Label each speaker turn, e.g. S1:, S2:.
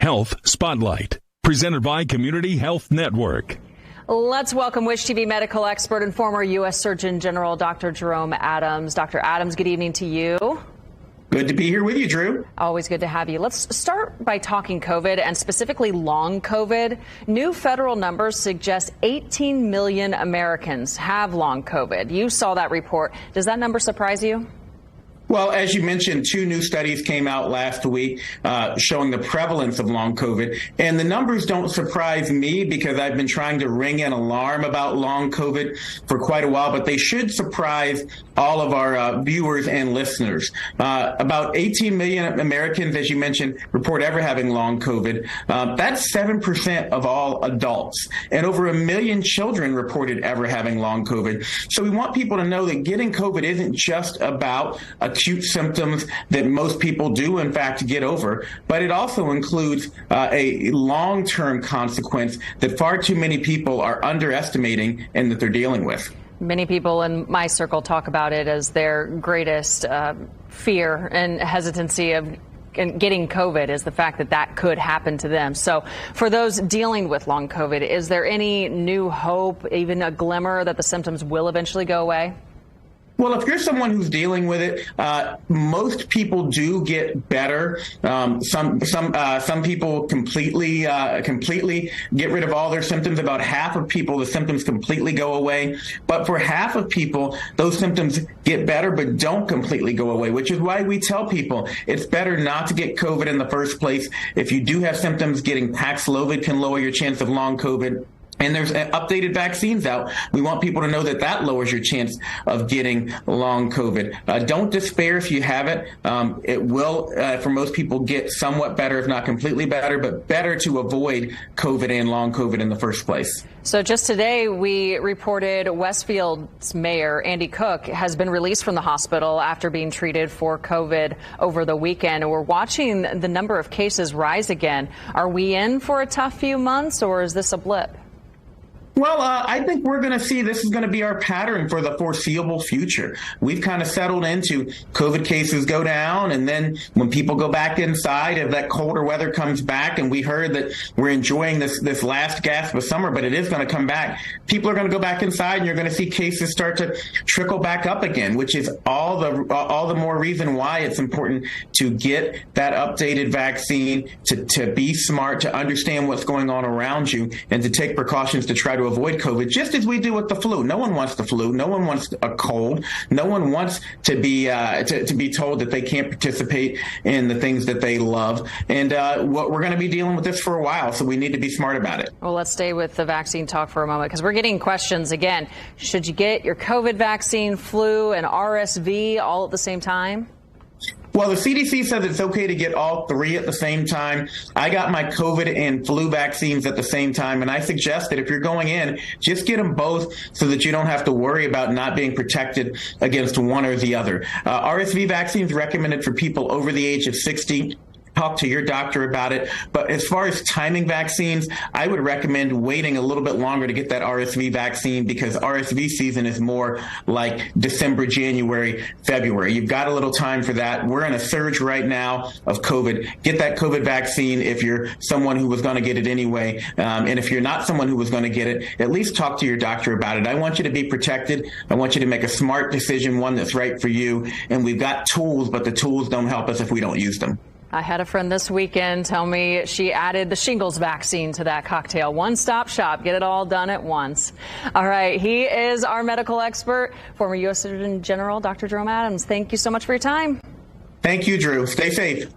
S1: Health Spotlight, presented by Community Health Network.
S2: Let's welcome Wish TV medical expert and former U.S. Surgeon General Dr. Jerome Adams. Dr. Adams, good evening to you.
S3: Good to be here with you, Drew.
S2: Always good to have you. Let's start by talking COVID and specifically long COVID. New federal numbers suggest 18 million Americans have long COVID. You saw that report. Does that number surprise you?
S3: Well, as you mentioned, 2 new studies came out last week showing the prevalence of long COVID. And the numbers don't surprise me because I've been trying to ring an alarm about long COVID for quite a while, but they should surprise all of our viewers and listeners. About 18 million Americans, as you mentioned, report ever having long COVID. That's 7% of all adults. And over 1 million children reported ever having long COVID. So we want people to know that getting COVID isn't just about acute symptoms that most people do, in fact, get over, but it also includes a long-term consequence that far too many people are underestimating and that they're dealing with.
S2: Many people in my circle talk about it as their greatest fear and hesitancy of getting COVID is the fact that that could happen to them. So for those dealing with long COVID, is there any new hope, even a glimmer that the symptoms will eventually go away?
S3: Well, if you're someone who's dealing with it, most people do get better. Some people completely get rid of all their symptoms. About half of people, the symptoms completely go away. But for half of people, those symptoms get better but don't completely go away, which is why we tell people it's better not to get COVID in the first place. If you do have symptoms, getting Paxlovid can lower your chance of long COVID. And there's updated vaccines out. We want people to know that that lowers your chance of getting long COVID. Don't despair if you have it. It will, for most people, get somewhat better, if not completely better, but better to avoid COVID and long COVID in the first place.
S2: So just today, we reported Westfield's mayor, Andy Cook, has been released from the hospital after being treated for COVID over the weekend. We're watching the number of cases rise again. Are we in for a tough few months, or is this a blip?
S3: Well, I think we're going to see this is going to be our pattern for the foreseeable future. We've kind of settled into COVID cases go down, and then when people go back inside, if that colder weather comes back, and we heard that we're enjoying this last gasp of summer, but it is going to come back, people are going to go back inside, and you're going to see cases start to trickle back up again, which is all the more reason why it's important to get that updated vaccine, to be smart, to understand what's going on around you, and to take precautions to try to avoid COVID, just as we do with the flu. No one wants the flu. No one wants a cold. No one wants to be told that they can't participate in the things that they love. And what we're going to be dealing with this for a while, so we need to be smart about it.
S2: Well, let's stay with the vaccine talk for a moment, because we're getting questions again. Should you get your COVID vaccine, flu, and RSV all at the same time?
S3: Well, the CDC says it's okay to get all 3 at the same time. I got my COVID and flu vaccines at the same time, and I suggest that if you're going in, just get them both so that you don't have to worry about not being protected against one or the other. RSV vaccines recommended for people over the age of 60. Talk to your doctor about it. But as far as timing vaccines, I would recommend waiting a little bit longer to get that RSV vaccine, because RSV season is more like December, January, February. You've got a little time for that. We're in a surge right now of COVID. Get that COVID vaccine if you're someone who was going to get it anyway. And if you're not someone who was going to get it, at least talk to your doctor about it. I want you to be protected. I want you to make a smart decision, one that's right for you. And we've got tools, but the tools don't help us if we don't use them.
S2: I had a friend this weekend tell me she added the shingles vaccine to that cocktail. One-stop shop. Get it all done at once. All right. He is our medical expert, former U.S. Surgeon General Dr. Jerome Adams. Thank you so much for your time.
S3: Thank you, Drew. Stay safe.